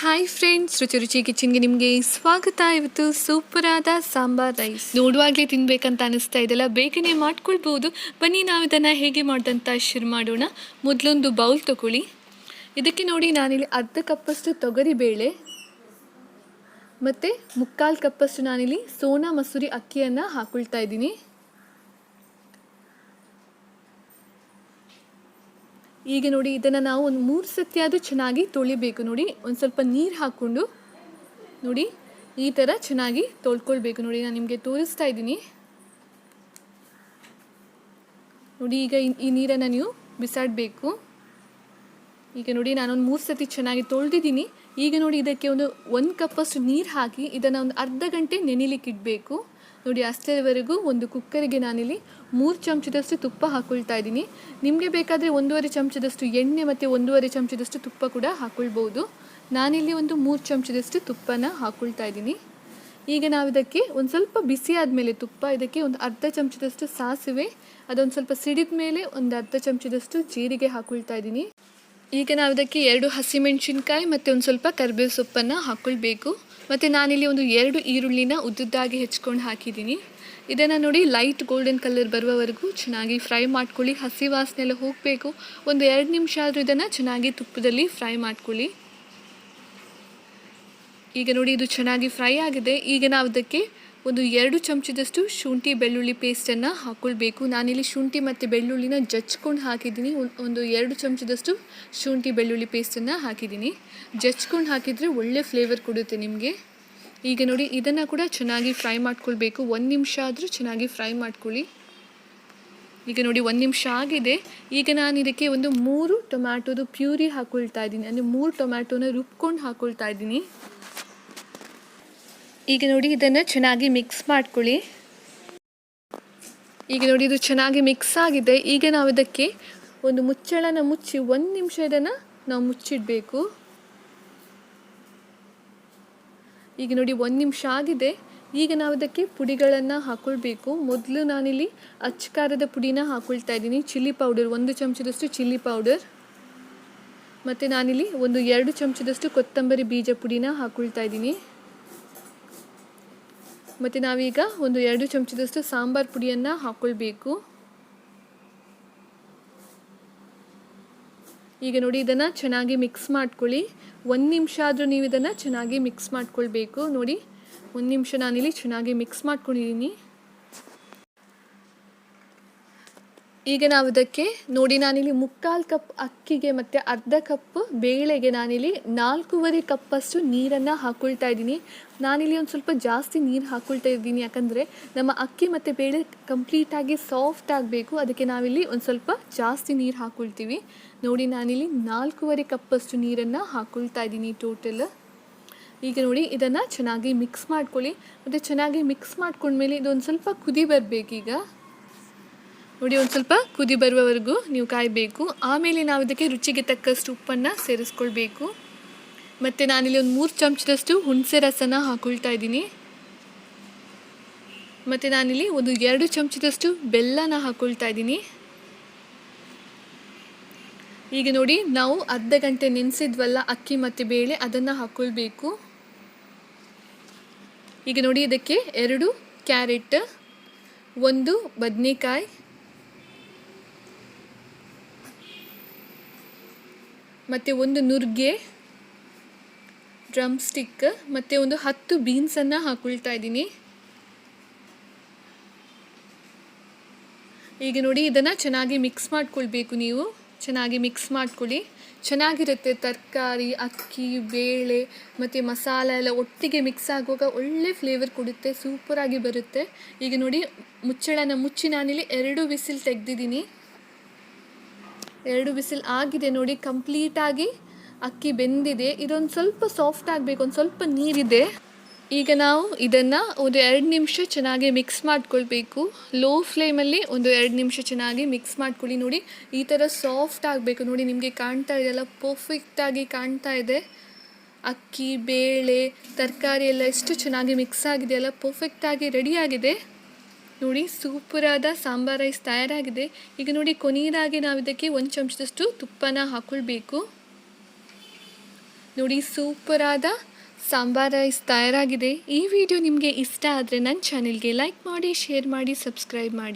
Hi friends, ರುಚಿ ಕಿಚನ್ಗೆ ನಿಮಗೆ ಸ್ವಾಗತ. ಇವತ್ತು ಸೂಪರಾದ ಸಾಂಬಾರ್ ರೈಸ್ ನೋಡುವಾಗಲೇ ತಿನ್ನಬೇಕಂತ ಅನಿಸ್ತಾ ಇದೆಯಲ್ಲ, ಬೇಗನೆ ಮಾಡ್ಕೊಳ್ಬೋದು. ಬನ್ನಿ ನಾವು ಇದನ್ನು ಹೇಗೆ ಮಾಡೋದಂತ ಶುರು ಮಾಡೋಣ. ಮೊದಲೊಂದು ಬೌಲ್ ತಗೊಳ್ಳಿ. ಇದಕ್ಕೆ ನೋಡಿ, ನಾನಿಲ್ಲಿ ಅರ್ಧ ಕಪ್ಪಷ್ಟು ತೊಗರಿಬೇಳೆ ಮತ್ತು 3/4 ಕಪ್ಪಷ್ಟು ನಾನಿಲ್ಲಿ ಸೋನಾ ಮಸೂರಿ ಅಕ್ಕಿಯನ್ನು ಹಾಕೊಳ್ತಾ ಇದ್ದೀನಿ. ಈಗ ನೋಡಿ, ಇದನ್ನು ನಾವು ಒಂದು 3 ಸತಿ ಆದರೂ ಚೆನ್ನಾಗಿ ತೊಳಿಬೇಕು. ನೋಡಿ, ಒಂದು ಸ್ವಲ್ಪ ನೀರು ಹಾಕ್ಕೊಂಡು ನೋಡಿ ಈ ಥರ ಚೆನ್ನಾಗಿ ತೊಳ್ಕೊಳ್ಬೇಕು. ನೋಡಿ, ನಾನು ನಿಮಗೆ ತೋರಿಸ್ತಾ ಇದ್ದೀನಿ. ನೋಡಿ, ಈಗ ಈ ನೀರನ್ನು ನೀವು ಬಿಸಾಡಬೇಕು. ಈಗ ನೋಡಿ, ನಾನೊಂದು 3 ಸತಿ ಚೆನ್ನಾಗಿ ತೊಳೆದಿದ್ದೀನಿ. ಈಗ ನೋಡಿ, ಇದಕ್ಕೆ ಒಂದು 1 ಕಪ್ಪಷ್ಟು ನೀರು ಹಾಕಿ ಇದನ್ನು ಒಂದು ಅರ್ಧ ಗಂಟೆ ನೆನೆಲಿಕ್ಕೆ ಇಡಬೇಕು. ನೋಡಿ, ಅಷ್ಟರವರೆಗೂ ಒಂದು ಕುಕ್ಕರಿಗೆ ನಾನಿಲ್ಲಿ 3 ಚಮಚದಷ್ಟು ತುಪ್ಪ ಹಾಕ್ಕೊಳ್ತಾ ಇದ್ದೀನಿ. ನಿಮಗೆ ಬೇಕಾದರೆ 1.5 ಚಮಚದಷ್ಟು ಎಣ್ಣೆ ಮತ್ತು 1.5 ಚಮಚದಷ್ಟು ತುಪ್ಪ ಕೂಡ ಹಾಕ್ಕೊಳ್ಬೋದು. ನಾನಿಲ್ಲಿ ಒಂದು 3 ಚಮಚದಷ್ಟು ತುಪ್ಪನ ಹಾಕ್ಕೊಳ್ತಾ ಇದ್ದೀನಿ. ಈಗ ನಾವು ಇದಕ್ಕೆ ಒಂದು ಸ್ವಲ್ಪ ಬಿಸಿ ಆದಮೇಲೆ ತುಪ್ಪ, ಇದಕ್ಕೆ ಒಂದು ಅರ್ಧ ಚಮಚದಷ್ಟು ಸಾಸಿವೆ, ಅದೊಂದು ಸ್ವಲ್ಪ ಸಿಡಿದ ಮೇಲೆ ಒಂದು ಅರ್ಧ ಚಮಚದಷ್ಟು ಜೀರಿಗೆ ಹಾಕ್ಕೊಳ್ತಾ ಇದ್ದೀನಿ. ಈಗ ನಾವು ಇದಕ್ಕೆ 2 ಹಸಿಮೆಣಸಿನ್ಕಾಯಿ ಮತ್ತು ಒಂದು ಸ್ವಲ್ಪ ಕರಿಬೇವು ಸೊಪ್ಪನ್ನು ಹಾಕ್ಕೊಳ್ಬೇಕು. ಮತ್ತು ನಾನಿಲ್ಲಿ ಒಂದು 2 ಈರುಳ್ಳಿನ ಉದ್ದುದ್ದಾಗಿ ಹೆಚ್ಕೊಂಡು ಹಾಕಿದ್ದೀನಿ. ಇದನ್ನು ನೋಡಿ ಲೈಟ್ ಗೋಲ್ಡನ್ ಕಲರ್ ಬರುವವರೆಗೂ ಚೆನ್ನಾಗಿ ಫ್ರೈ ಮಾಡ್ಕೊಳ್ಳಿ. ಹಸಿ ವಾಸನೆ ಎಲ್ಲ ಹೋಗಬೇಕು. ಒಂದು 2 ನಿಮಿಷ ಆದರೂ ಇದನ್ನು ಚೆನ್ನಾಗಿ ತುಪ್ಪದಲ್ಲಿ ಫ್ರೈ ಮಾಡ್ಕೊಳ್ಳಿ. ಈಗ ನೋಡಿ, ಇದು ಚೆನ್ನಾಗಿ ಫ್ರೈ ಆಗಿದೆ. ಈಗ ನಾವು ಇದಕ್ಕೆ ಒಂದು 2 ಚಮಚದಷ್ಟು ಶುಂಠಿ ಬೆಳ್ಳುಳ್ಳಿ ಪೇಸ್ಟನ್ನು ಹಾಕ್ಕೊಳ್ಬೇಕು. ನಾನಿಲ್ಲಿ ಶುಂಠಿ ಮತ್ತು ಬೆಳ್ಳುಳ್ಳಿನ ಜಚ್ಕೊಂಡು ಹಾಕಿದ್ದೀನಿ. ಒಂದು 2 ಚಮಚದಷ್ಟು ಶುಂಠಿ ಬೆಳ್ಳುಳ್ಳಿ ಪೇಸ್ಟನ್ನು ಹಾಕಿದ್ದೀನಿ. ಜಚ್ಕೊಂಡು ಹಾಕಿದರೆ ಒಳ್ಳೆ ಫ್ಲೇವರ್ ಕೊಡುತ್ತೆ ನಿಮಗೆ. ಈಗ ನೋಡಿ, ಇದನ್ನು ಕೂಡ ಚೆನ್ನಾಗಿ ಫ್ರೈ ಮಾಡ್ಕೊಳ್ಬೇಕು. 1 ನಿಮಿಷ ಆದರೂ ಚೆನ್ನಾಗಿ ಫ್ರೈ ಮಾಡ್ಕೊಳ್ಳಿ. ಈಗ ನೋಡಿ, 1 ನಿಮಿಷ ಆಗಿದೆ. ಈಗ ನಾನು ಇದಕ್ಕೆ ಒಂದು 3 ಟೊಮ್ಯಾಟೋದು ಪ್ಯೂರಿ ಹಾಕ್ಕೊಳ್ತಾ ಇದ್ದೀನಿ. ಅಂದರೆ 3 ಟೊಮ್ಯಾಟೋನ ರುಬ್ಕೊಂಡು ಹಾಕ್ಕೊಳ್ತಾ ಇದ್ದೀನಿ. ಈಗ ನೋಡಿ, ಇದನ್ನು ಚೆನ್ನಾಗಿ ಮಿಕ್ಸ್ ಮಾಡ್ಕೊಳ್ಳಿ. ಈಗ ನೋಡಿ, ಇದು ಚೆನ್ನಾಗಿ ಮಿಕ್ಸ್ ಆಗಿದೆ. ಈಗ ನಾವು ಇದಕ್ಕೆ ಒಂದು ಮುಚ್ಚಳನ ಮುಚ್ಚಿ 1 ನಿಮಿಷ ಇದನ್ನು ನಾವು ಮುಚ್ಚಿಡಬೇಕು. ಈಗ ನೋಡಿ, 1 ನಿಮಿಷ ಆಗಿದೆ. ಈಗ ನಾವು ಇದಕ್ಕೆ ಪುಡಿಗಳನ್ನು ಹಾಕ್ಕೊಳ್ಬೇಕು. ಮೊದಲು ನಾನಿಲ್ಲಿ ಅಚ್ಚ ಖಾರದ ಪುಡಿನ ಹಾಕ್ಕೊಳ್ತಾ ಇದ್ದೀನಿ. ಚಿಲ್ಲಿ ಪೌಡರ್ 1 ಚಮಚದಷ್ಟು ಚಿಲ್ಲಿ ಪೌಡರ್, ಮತ್ತು ನಾನಿಲ್ಲಿ ಒಂದು 2 ಚಮಚದಷ್ಟು ಕೊತ್ತಂಬರಿ ಬೀಜ ಪುಡಿನ ಹಾಕ್ಕೊಳ್ತಾ ಇದ್ದೀನಿ. ಮತ್ತು ನಾವೀಗ ಒಂದು 2 ಚಮಚದಷ್ಟು ಸಾಂಬಾರು ಪುಡಿಯನ್ನು ಹಾಕ್ಕೊಳ್ಬೇಕು. ಈಗ ನೋಡಿ, ಇದನ್ನು ಚೆನ್ನಾಗಿ ಮಿಕ್ಸ್ ಮಾಡ್ಕೊಳ್ಳಿ. 1 ನಿಮಿಷ ಆದರೂ ನೀವು ಇದನ್ನು ಚೆನ್ನಾಗಿ ಮಿಕ್ಸ್ ಮಾಡ್ಕೊಳ್ಬೇಕು. ನೋಡಿ, 1 ನಿಮಿಷ ನಾನಿಲ್ಲಿ ಚೆನ್ನಾಗಿ ಮಿಕ್ಸ್ ಮಾಡ್ಕೊಂಡಿದ್ದೀನಿ. ಈಗ ನಾವು ಇದಕ್ಕೆ ನೋಡಿ, ನಾನಿಲ್ಲಿ 3/4 ಕಪ್ ಅಕ್ಕಿಗೆ ಮತ್ತು ಅರ್ಧ ಕಪ್ ಬೇಳೆಗೆ ನಾನಿಲ್ಲಿ 4.5 ಕಪ್ಪಷ್ಟು ನೀರನ್ನು ಹಾಕ್ಕೊಳ್ತಾ ಇದ್ದೀನಿ. ನಾನಿಲ್ಲಿ ಒಂದು ಸ್ವಲ್ಪ ಜಾಸ್ತಿ ನೀರು ಹಾಕ್ಕೊಳ್ತಾ ಇದ್ದೀನಿ, ಯಾಕಂದರೆ ನಮ್ಮ ಅಕ್ಕಿ ಮತ್ತು ಬೇಳೆ ಕಂಪ್ಲೀಟಾಗಿ ಸಾಫ್ಟ್ ಆಗಬೇಕು. ಅದಕ್ಕೆ ನಾವಿಲ್ಲಿ ಒಂದು ಸ್ವಲ್ಪ ಜಾಸ್ತಿ ನೀರು ಹಾಕ್ಕೊಳ್ತೀವಿ. ನೋಡಿ, ನಾನಿಲ್ಲಿ 4.5 ಕಪ್ಪಷ್ಟು ನೀರನ್ನು ಹಾಕ್ಕೊಳ್ತಾ ಇದ್ದೀನಿ ಟೋಟಲ್. ಈಗ ನೋಡಿ, ಇದನ್ನು ಚೆನ್ನಾಗಿ ಮಿಕ್ಸ್ ಮಾಡ್ಕೊಳ್ಳಿ. ಮತ್ತು ಚೆನ್ನಾಗಿ ಮಿಕ್ಸ್ ಮಾಡ್ಕೊಂಡ್ಮೇಲೆ ಇದೊಂದು ಸ್ವಲ್ಪ ಕುದಿ ಬರಬೇಕೀಗ. ನೋಡಿ, ಒಂದು ಸ್ವಲ್ಪ ಕುದಿ ಬರುವವರೆಗೂ ನೀವು ಕಾಯಬೇಕು. ಆಮೇಲೆ ನಾವು ಇದಕ್ಕೆ ರುಚಿಗೆ ತಕ್ಕಷ್ಟು ಉಪ್ಪನ್ನು ಸೇರಿಸ್ಕೊಳ್ಬೇಕು. ಮತ್ತು ನಾನಿಲ್ಲಿ ಒಂದು 3 ಚಮಚದಷ್ಟು ಹುಣಸೆ ರಸನ ಹಾಕ್ಕೊಳ್ತಾ ಇದ್ದೀನಿ. ಮತ್ತು ನಾನಿಲ್ಲಿ ಒಂದು 2 ಚಮಚದಷ್ಟು ಬೆಲ್ಲನ ಹಾಕ್ಕೊಳ್ತಾ ಇದ್ದೀನಿ. ಈಗ ನೋಡಿ, ನಾವು ಅರ್ಧ ಗಂಟೆ ನೆನೆಸಿದ್ವಲ್ಲ ಅಕ್ಕಿ ಮತ್ತು ಬೇಳೆ, ಅದನ್ನು ಹಾಕ್ಕೊಳ್ಬೇಕು. ಈಗ ನೋಡಿ, ಇದಕ್ಕೆ 2 ಕ್ಯಾರೆಟ್, 1 ಬದನೆಕಾಯಿ ಮತ್ತು 1 ನುಗ್ಗೆ, ಡ್ರಮ್ ಸ್ಟಿಕ್ ಮತ್ತು ಒಂದು 10 ಬೀನ್ಸನ್ನು ಹಾಕ್ಕೊಳ್ತಾ ಇದ್ದೀನಿ. ಈಗ ನೋಡಿ, ಇದನ್ನು ಚೆನ್ನಾಗಿ ಮಿಕ್ಸ್ ಮಾಡ್ಕೊಳ್ಬೇಕು. ನೀವು ಚೆನ್ನಾಗಿ ಮಿಕ್ಸ್ ಮಾಡ್ಕೊಳ್ಳಿ. ಚೆನ್ನಾಗಿರುತ್ತೆ. ತರಕಾರಿ, ಅಕ್ಕಿ, ಬೇಳೆ ಮತ್ತು ಮಸಾಲ ಎಲ್ಲ ಒಟ್ಟಿಗೆ ಮಿಕ್ಸ್ ಆಗುವಾಗ ಒಳ್ಳೆ ಫ್ಲೇವರ್ ಕೊಡುತ್ತೆ, ಸೂಪರಾಗಿ ಬರುತ್ತೆ. ಈಗ ನೋಡಿ, ಮುಚ್ಚಳನ ಮುಚ್ಚಿ ನಾನಿಲ್ಲಿ 2 ವಿಸಿಲ್ ತೆಗೆದಿದ್ದೀನಿ. 2 ವಿಸಿಲ್ ಆಗಿದೆ. ನೋಡಿ, ಕಂಪ್ಲೀಟಾಗಿ ಅಕ್ಕಿ ಬೆಂದಿದೆ. ಇದೊಂದು ಸ್ವಲ್ಪ ಸಾಫ್ಟ್ ಆಗಬೇಕು, ಒಂದು ಸ್ವಲ್ಪ ನೀರಿದೆ. ಈಗ ನಾವು ಇದನ್ನು ಒಂದು 2 ನಿಮಿಷ ಚೆನ್ನಾಗಿ ಮಿಕ್ಸ್ ಮಾಡ್ಕೊಳ್ಬೇಕು. ಲೋ ಫ್ಲೇಮಲ್ಲಿ ಒಂದು 2 ನಿಮಿಷ ಚೆನ್ನಾಗಿ ಮಿಕ್ಸ್ ಮಾಡ್ಕೊಳ್ಳಿ. ನೋಡಿ, ಈ ಥರ ಸಾಫ್ಟ್ ಆಗಬೇಕು. ನೋಡಿ, ನಿಮಗೆ ಕಾಣ್ತಾ ಇದೆಯಲ್ಲ, ಪರ್ಫೆಕ್ಟಾಗಿ ಕಾಣ್ತಾ ಇದೆ. ಅಕ್ಕಿ, ಬೇಳೆ, ತರಕಾರಿ ಎಲ್ಲ ಎಷ್ಟು ಚೆನ್ನಾಗಿ ಮಿಕ್ಸ್ ಆಗಿದೆಯಲ್ಲ, ಪರ್ಫೆಕ್ಟಾಗಿ ರೆಡಿಯಾಗಿದೆ. ನೋಡಿ, ಸೂಪರಾದ ಸಾಂಬಾರ್ ರೈಸ್ ತಯಾರಾಗಿದೆ. ಈಗ ನೋಡಿ, ಕೊನೆಯದಾಗಿ ನಾವು ಇದಕ್ಕೆ 1 ಚಮಚದಷ್ಟು ತುಪ್ಪನ ಹಾಕ್ಕೊಳ್ಬೇಕು. ನೋಡಿ, ಸೂಪರಾದ ಸಾಂಬಾರ್ ರೈಸ್ ತಯಾರಾಗಿದೆ. ಈ ವಿಡಿಯೋ ನಿಮಗೆ ಇಷ್ಟ ಆದರೆ ನನ್ನ ಚಾನೆಲ್ಗೆ ಲೈಕ್ ಮಾಡಿ, ಶೇರ್ ಮಾಡಿ, ಸಬ್ಸ್ಕ್ರೈಬ್ ಮಾಡಿ.